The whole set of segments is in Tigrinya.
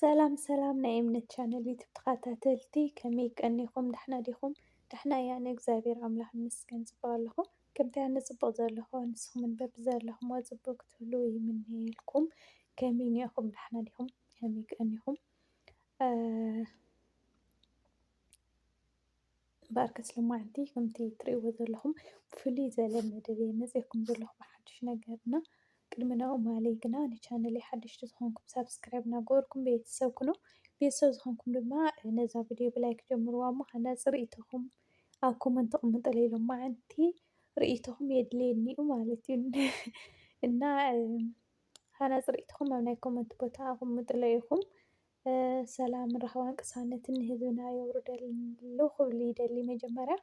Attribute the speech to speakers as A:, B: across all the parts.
A: ሰላም ሰላም ናይ እምነት ቻነል ዩቱብ ተኸታተልቲ ከመይ ቀኒኹም ድሕና ዲኹም? ድሕና እያ እግዚኣብሔር ኣምላኽ ይመስገን ፅቡቅ ኣለኹ። ከምቲ ኣነ ፅቡቅ ዘለኹ ንስኹምን በቢ ዘለኹምዎ ፅቡቅ ክትህልዉ ይምነየልኩም። ከመይ እኒአኹም? ድሕና ዲኹም? ከመይ ቀኒኹም? ባርከት ልማዓንቲ ከምቲ ትሪእዎ ዘለኹም ብፍሉይ ዝበለ መደብ መፂአኩም ዘለኹ ብሓዱሽ ነገርና ቅድሚ ናብኡ ማለይ ግና ንቻነለይ ሓደሽቲ ዝኾንኩም ሳብስክራይብ እናገበርኩም ቤተሰብ ኩኑ። ቤተሰብ ዝኾንኩም ድማ ነዛ ቪድዮ ብላይክ ጀምርዋ እሞ ሃናፂ ርኢቶኹም ኣብ ኮመንት ቅምጡለይ ሎማዓንቲ ርኢቶኹም የድልየኒ እዩ ማለት እዩ። እና ሃናፂ ርኢቶኹም ኣብ ናይ ኮመንት ቦታ ቅምጡለይ ኢኹም። ሰላምን ረህዋን ቅሳነትን ንህዝብና የውርደሉ ክብል ይደሊ መጀመርያ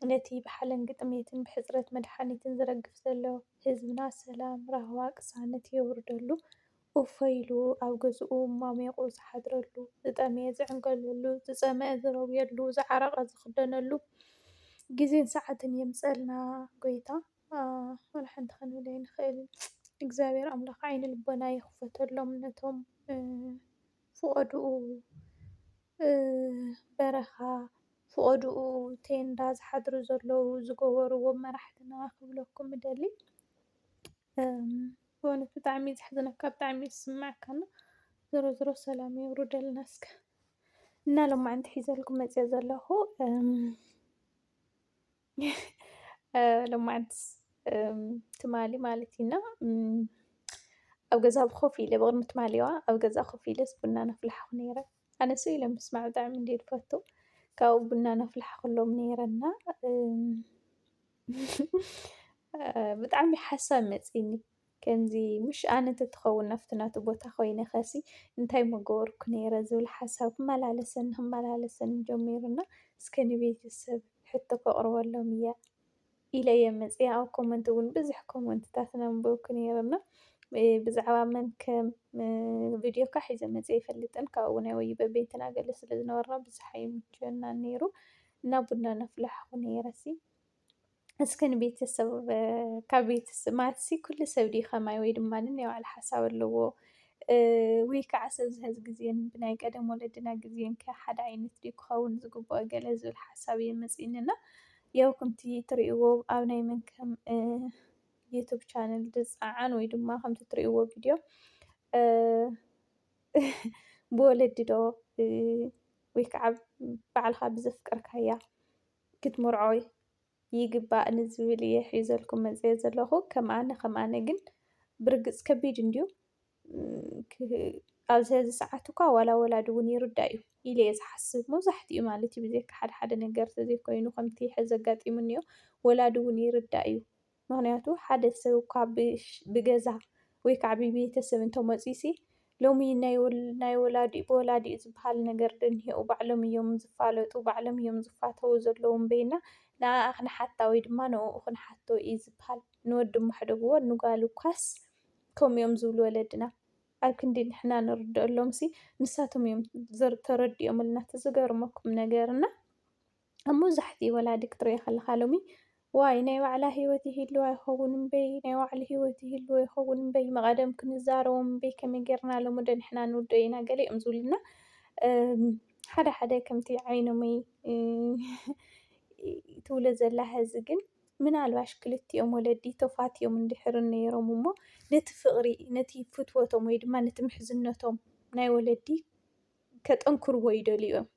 A: ነቲ ብሓለን ግጥሜትን ብሕፅረት መድሓኒትን ዝረግፍ ዘሎ ህዝብና ሰላም ራህዋ ቅሳነት የውርደሉ እፎይሉ ኣብ ገዝኡ ማሜቑ ዝሓድረሉ ዝጠመየ ዝዕንገለሉ ዝፀምአ ዝረውየሉ ዝዓረቐ ዝኽደነሉ ግዜን ሰዓትን የምፀልና ጎይታ ወላሒ ክንብል ኣይንኽእል። እግዚኣብሔር ኣምላኽ ዓይኒ ልቦና ይኽፈተሎም ነቶም ፍቆድኡ በረኻ ፍቆድኡ ቴንዳ ዝሓድሩ ዘለዉ ዝገበርዎ መራሕትና ክብለኩም ይደሊ። በእውነት ብጣዕሚ እዩ ዘሕዝነካ ብጣዕሚ እዩ ዝስማዓካና። ዞሮ ዞሮ ሰላም የውርደልና እስከ እና ሎማዓንቲ ሒዘልኩም መፅአ ዘለኹ ሎማዓንቲ ትማሊ ማለት ኢና ኣብ ገዛ ኮፍ ኢለ ብቅድሚ ትማሊ እዋ ኣብ ገዛ ኮፍ ኢለስ ቡና ነፍልሕ ነይረ። ኣነ ስኢለ ምስማዕ ብጣዕሚ እንድየ ዝፈቱ ካብኡ ቡና ነፍልሕ ከሎም ነይረና ብጣዕሚ ሓሳብ መፂኒ ከምዚ ምሽ ኣነ እንተትኸውን ናብቲ ናቱ ቦታ ኮይነ ኸሲ እንታይ ምገበርኩ ነይረ ዝብል ሓሳብ ክመላለሰኒ ጀሚሩና እስከ ንቤተሰብ ሕቶ ከቅርበሎም እየ ኢለ እየ መፅአ። ኣብ ኮመንት እውን ብዙሕ ኮመንትታት ነንበብኩ ነይረና ብዛዕባ መንከም ቪድዮ ካ ሒዘ መፅአ ኣይፈልጥን ካብኡ ናይ ወይበ ቤትና ገለ ስለ ዝነበርና ብዙሕ ኣይምችወናን ነይሩ እና ቡና ነፍልሕ ነይረሲ እስከ ንቤተሰብ ካብ ቤተሰብ ማለትሲ ኩሉ ሰብ ድዩ ከማይ ወይ ድማ ነናይ ባዕሉ ሓሳብ ኣለዎ ወይ ከዓ ሰብ ዝሕዝ ግዜን ብናይ ቀደም ወለድና ግዜን ከ ሓደ ዓይነት ድዩ ክኸውን ዝግብኦ ገለ ዝብል ሓሳብ እዩ መፂኡና። ያው ከምቲ ትሪእዎ ኣብ ናይ መንከም ዩቱብ ቻነል ዝፀዓን ወይ ድማ ከምቲ ትሪእዎ ቪድዮ ብወለዲ ዶ ወይ ከዓ ባዕልካ ብዘፍቀርካያ ክትምርዖ ይግባእ ንዝብል እየ ሒዘልኩም መፅአ ዘለኹ። ከም ኣነ ግን ብርግፅ ከቢድ እንድዩ ኣብዚ ሕዚ ሰዓት እኳ ዋላ ወላዲ እውን ይርዳእ እዩ ኢለ እየ ዝሓስብ መብዛሕትኡ ማለት እዩ ብዘይካ ሓደ ሓደ ነገር ተዘይኮይኑ ከምቲ ሕዚ ኣጋጢሙኒ እዩ ወላዲ እውን ይርዳእ እዩ። ምክንያቱ ሓደ ሰብ እኳ ብገዛ ወይ ከዓ ብቤተሰብ እንተመፂሲ ሎሚ ናይ ብወላዲኡ ዝበሃል ነገር ዶ እኒሄው ባዕሎም እዮም ዝፋለጡ ባዕሎም እዮም ዝፋተው ዘለዉ እምበይና ንዓዓ ክንሓታ ወይ ድማ ንዕኡ ክንሓቶ እዩ ዝበሃል። ንወዲ እሞ ንጓሉ እኳስ ከምኡ እዮም ዝብሉ ወለድና ኣብ ክንዲ ንሕና ንርድአሎምሲ ንሳቶም እዮም ተረዲኦምልና ተዘገርመኩም ነገርና ኣብ መብዛሕትኡ ወላዲ ክትሪኦ ከለካ ሎሚ ዋይ ናይ ባዕላ ሂወት ይህልዋ ይኸውን እምበይ ናይ ባዕሉ ሂወት ይህልዎ ይኸውን እምበይ መቐደም ክንዛረቦም እምበይ ከመይ ጌርና ሎሚ ዶ ንሕና ንውድኦ ኢና ገለ እዮም ዝብሉና። ሓደ ሓደ ከምቲ ዓይኖመይ ትብሎ ዘላ ሕዚ ግን ምናልባሽ ክልቲኦም ወለዲ ተፋትዮም እንድሕር ነይሮም እሞ ነቲ ፍቅሪ ነቲ ፍትወቶም ወይ ድማ ነቲ ምሕዝነቶም ናይ ወለዲ ከጠንክርዎ ይደልዩ እዮም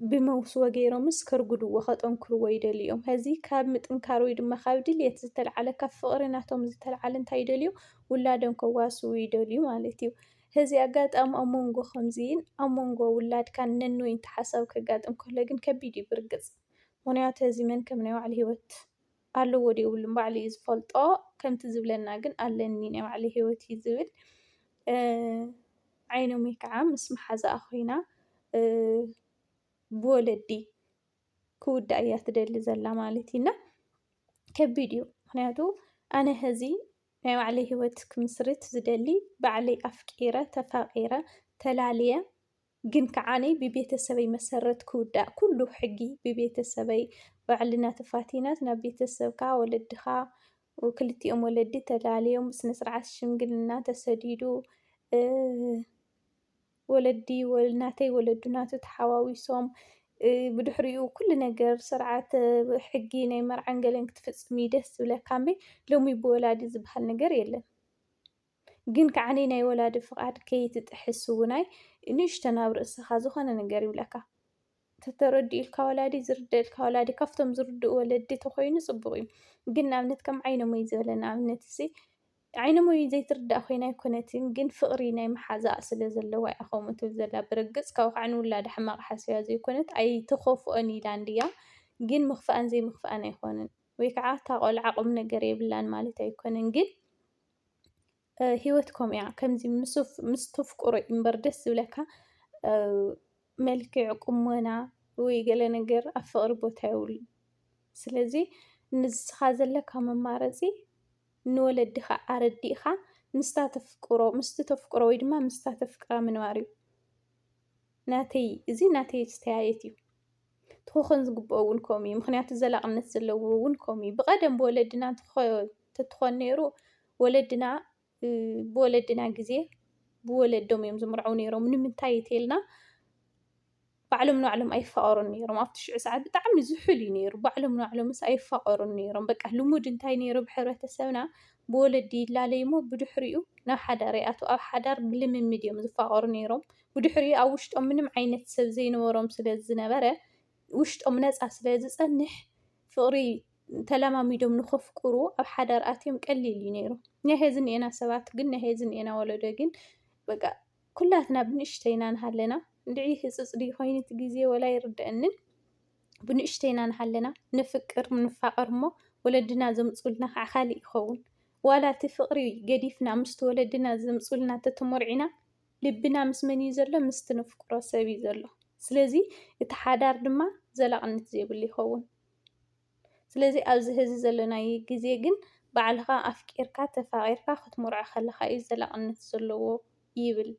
A: ብመውስቦ ገይሮምስ ከርጉድዎ ከጠንክርዎ ይደልዩ እዮም። ሕዚ ካብ ምጥንካር ወይ ድማ ካብ ድሌት ዝተልዓለ ካብ ፍቅሪ ናቶም ዝተልዓለ እንታይ ይደልዩ ውላዶም ከዋስቡ ይደልዩ ማለት እዩ። ሕዚ ኣጋጣሚ ኣብ መንጎ ከምዚን ኣብ መንጎ ውላድካ ነንወይ እንተሓሳብ ከጋጥም ከሎ ግን ከቢድ እዩ ብርግፅ። ምክንያቱ ሕዚ መንከም ናይ ባዕሉ ሂወት ኣለዎ ዶ የብሉን ባዕሉ እዩ ዝፈልጦ ከምቲ ዝብለና ግን ኣለኒ ናይ ባዕለይ ሂወት እዩ ዝብል ዓይኖመይ ከዓ ምስ መሓዛኣ ኮይና ብወለዲ ክውዳእ እያ ትደሊ ዘላ ማለት እዩ እና ከቢድ እዩ። ምክንያቱ ኣነ ሕዚ ናይ ባዕለይ ሂወት ክምስርት ዝደሊ ባዕለይ ኣፍቂረ ተፋቂረ ተላልየ ግን ከዓነይ ብቤተሰበይ መሰረት ክውዳእ ኩሉ ሕጊ ብቤተሰበይ ባዕልና ተፋቲናት ናብ ቤተሰብካ ወለድካ ክልቲኦም ወለዲ ተላልዮም ብስነ ስርዓት ሽምግልና ተሰዲዱ ወለዲ ናተይ ወለዱ ናቱ ተሓዋዊሶም ብድሕሪኡ ኩሉ ነገር ስርዓት ሕጊ ናይ መርዓን ገለን ክትፍፅሚ ደስ ዝብለካ እምበይ ሎሚ ብወላዲ ዝበሃል ነገር የለን። ግን ከዓኒ ናይ ወላዲ ፍቓድ ከይትጥሕስ ውናይ ንእሽተን ኣብ ርእስኻ ዝኾነ ነገር ይብለካ ተተረዲኡልካ ወላዲ ዝርደአልካ ወላዲ ካብቶም ዝርድኡ ወለዲ ተኮይኑ ፅቡቅ እዩ። ግን ንኣብነት ከም ዓይነሞይ ዝበለ ንኣብነት እዚ ዓይነሞይ ዘይትርዳእ ኮይና ኣይኮነትን፣ ግን ፍቕሪ ናይ መሓዛእ ስለ ዘለዋ እያ ከምኡ ትብል ዘላ። ብርግፅ ካብኡ ከዓ ንውላዳ ሕማቕ ሓሲባ ዘይኮነት ኣይትኸፍኦን ኢላ እንድያ፣ ግን ምኽፋኣን ዘይምኽፋኣን ኣይኮነን። ወይ ከዓ እታ ቆልዓ ቁም ነገር የብላን ማለት ኣይኮነን። ግን ሂወት ከምኡ እያ። ከምዚ ምስ ተፍቅሮ እምበር ደስ ዝብለካ መልክዕ ቁመና ወይ ገለ ነገር ኣብ ፍቕሪ ቦታ የብሉን። ስለዚ ንስኻ ዘለካ መማረፂ ንወለድኻ ኣረዲእኻ ምስታ ተፍቅሮ ወይ ድማ ምስታ ተፍቅራ ምንባር እዩ። ናተይ እዚ ናተይ ዝተያየት እዩ ትኾን ዝግብኦ እውን ከምኡ እዩ። ምክንያቱ ዘላቕነት ዘለዎ እውን ከምኡ እዩ። ብቐደም ብወለድና እንተትኾን ነይሩ ወለድና ብወለድና ግዜ ብወለዶም እዮም ዝምርዐው ነይሮም። ንምንታይ እንተኢልና ባዕሎም ንባዕሎም ኣይፋቐሩን ነይሮም። ኣብቲ ሽዑ ሰዓት ብጣዕሚ ዝሑል እዩ ነይሩ። ባዕሎም ንባዕሎምስ ኣይፋቐሩን ነይሮም። በቃ ልሙድ እንታይ ነይሩ ብሕብረተሰብና ብወለዲ ይላለዩ እሞ ብድሕሪኡ ናብ ሓዳር ይኣትዉ። ኣብ ሓዳር ብልምምድ እዮም ዝፋቐሩ ነይሮም። ብድሕሪኡ ኣብ ውሽጦም ምንም ዓይነት ሰብ ዘይነበሮም ስለ ዝነበረ ውሽጦም ነፃ ስለ ዝፀንሕ ፍቕሪ ተለማሚዶም ንኸፍቅሩ ኣብ ሓዳር ኣትዮም ቀሊል እዩ ነይሩ። ናይ ሄዚ እኒአና ሰባት ግን ናይ ሄዚ እኒአና ወለዶ ግን በቃ ኩላትና ብንእሽተይና ንሃለና እንድዒ ህፅፅ ድዩ ኮይኑ እቲ ግዜ ወላ ይርድአንን ብንእሽተይና ንሃለና ንፍቅር ንፋቐር እሞ ወለድና ዘምፅኡልና ከዓ ካሊእ ይኸውን። ዋላ እቲ ፍቕሪ ገዲፍና ምስቲ ወለድና ዘምፅኡልና ተተመርዒና ልብና ምስ መን እዩ ዘሎ? ምስቲ ነፍቅሮ ሰብ እዩ ዘሎ። ስለዚ እቲ ሓዳር ድማ ዘላቕነት ዘይብሉ ይኸውን። ስለዚ ኣብዚ ሕዚ ዘለናይ ግዜ ግን ባዕልኻ ኣፍቂርካ ተፋቒርካ ክትመርዖ ከለካ እዩ ዘላቕነት ዘለዎ ይብል።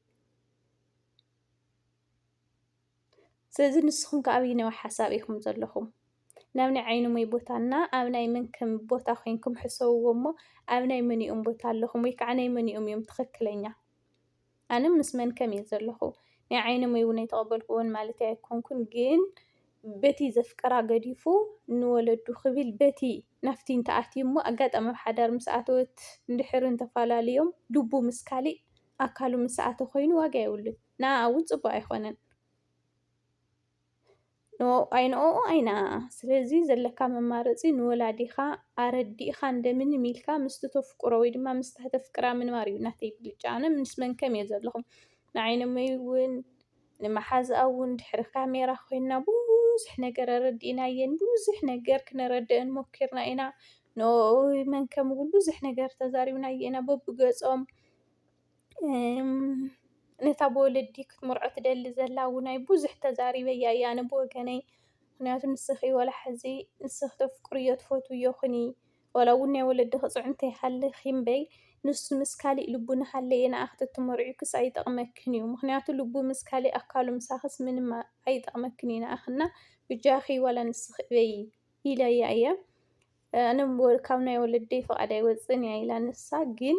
A: ስለዚ ንስኹም ከ ኣብየናይ ሓሳብ ኢኹም ዘለኹም? ናብ ናይ ዓይነሞይ ቦታ እና ኣብ ናይ መንከም ቦታ ኮይንኩም ሕሰብዎ እሞ ኣብ ናይ መኒኦም ቦታ ኣለኹም? ወይ ከዓ ናይ መኒኦም እዮም ትኽክለኛ? ኣነ ምስ መንከም እየ ዘለኹ። ናይ ዓይነሞይ እውን ኣይተቐበልክዎን ማለት ኣይኮንኩን፣ ግን በቲ ዘፍቀራ ገዲፉ ንወለዱ ክብል በቲ ናፍቲ እንተኣትዩ እሞ ኣጋጣሚ ኣብ ሓዳር ምስ ኣተወት እንድሕር እንተፈላለዮም ልቡ ምስ ካሊእ ኣካሉ ምስ ኣተ ኮይኑ ዋጋ የብሉን። ንኣ እውን ፅቡቅ ኣይኮነን። ኣይንኦኡ ኣይና። ስለዚ ዘለካ መማረፂ ንወላዲኻ ኣረዲእኻ እንደምንም ኢልካ ምስቲ ተፍቅሮ ወይ ድማ ምስታ ተፍቅራ ምንባር እዩ ናተይ ብልጫ። ኣነ ምስ መንከም እየ ዘለኹም። ንዓይነመይ እውን ንመሓዝኣ እውን ድሕሪ ካሜራ ኮይንና ብዙሕ ነገር ኣረዲእናየን፣ ብዙሕ ነገር ክነረድአን ሞኪርና ኢና። መንከም እውን ብዙሕ ነገር ተዛሪብናዮ ኢና በብገፆም። ነታ ብወለዲ ክትመርዖ ትደሊ ዘላ እውናይ ብዙሕ ተዛሪበያ እያ ኣነ ብወገነይ። ምክንያቱ ንስኺ ወላ ሕዚ ንስኽ ተፍቅርዮ ትፈትውዮ ኩኒ ወላ እውን ናይ ወለዲ ክፅዕ እንተይሃልኽ እምበይ ንሱ ምስ ካሊእ ልቡ ንሃለየ ንኣ ክትትመርዒክስ ኣይጠቕመክን እዩ። ምክንያቱ ልቡ ምስ ካሊእ ኣካሉ ምሳኽስ ምንም ኣይጠቕመክን እዩ። ንኣኽና ብጃኺ ወላ ንስኽ እበይ ኢለያ እየ። ኣነ ካብ ናይ ወለደይ ፍቓድ ኣይወፅን እያ ኢላ ንሳ። ግን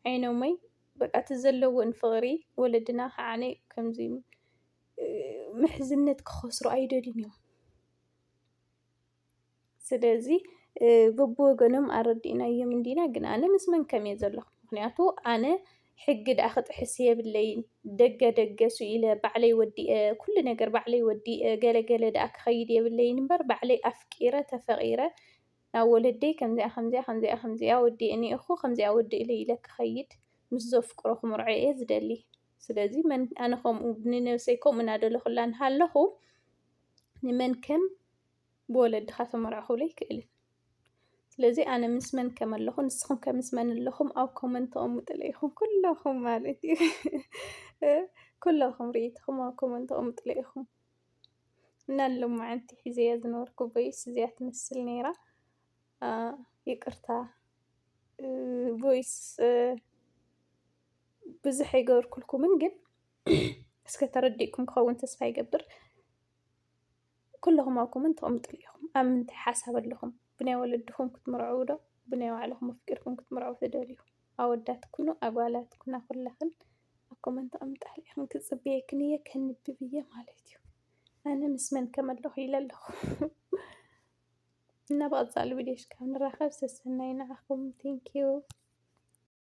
A: ዓይነሞይ በቃ እቲ ዘለዎን ፍቕሪ ወለድና ከዓነ ከምዚ ምሕዝነት ክኸስሩ ኣይደልን እዮም። ስለዚ በብወገኖም ኣረዲእናዮም እንዲና። ግን ኣነ ምስ መንከም እየ ዘለኹ። ምክንያቱ ኣነ ሕጊ ድኣ ክጥሕስ የብለይን። ደገ ደገሱ ኢለ ባዕለይ ወዲአ ኩሉ ነገር ባዕለይ ወዲአ ገለገለ ድኣ ክኸይድ የብለይን እምበር ባዕለይ ኣፍቂረ ተፈቒረ ናብ ወለደይ ከምዚኣ ከምዚኣ ከምዚኣ ከምዚኣ ወዲእኒ ኢኹ ከምዚኣ ወዲእ ኢለ ክኸይድ ምስ ዘፍቅሮ ክምርዖ እየ ዝደሊ። ስለዚ ኣነ ከምኡ ንነብሰይ ከምኡ እናደለኹላ እንሃለኹ ንመንከም ብወለድኻ ተመርዖ ክብሎ ኣይክእልን። ስለዚ ኣነ ምስ መንከም ኣለኹ። ንስኹም ከ ምስ መን ኣለኹም? ኣብ ኮመንት ተቐምጡለይ ኢኹም ኩለኹም ማለት እዩ። ኩለኹም ርኢትኹም ኣብ ኮመንት ተቐምጡለይ ኢኹም። እና ሎማዓንቲ ሒዘያ ዝነበርኩ ቮይስ እዚኣ ትመስል ነይራ። ይቅርታ ቮይስ ብዙሕ ኣይገበርኩልኩምን፣ ግን እስከ ተረዲእኩም ክኸውን ተስፋ ይገብር። ኩለኹም ኣብ ኮመንት ተቐምጡለይ ኢኹም ኣብ ምንታይ ሓሳብ ኣለኹም? ብናይ ወለድኹም ክትምርዐው ዶ ብናይ ባዕልኹም ኣፍቂርኩም ክትምርዐው ትደልዩ? ኣወዳት ኩኑ ኣጓላት ኩና ኩላኽን ኮመንት ኣምጣሕሊኢኹም ክፅበየክን እየ ከንብብ እየ ማለት እዩ። ኣነ ምስ መን ከመለኹ ኢለ ኣለኹ እና ብቐፃሊ ቪድዮ ክሳብ ንራኸብ ሰሰናይ ንዓኹም ቴንኪዩ።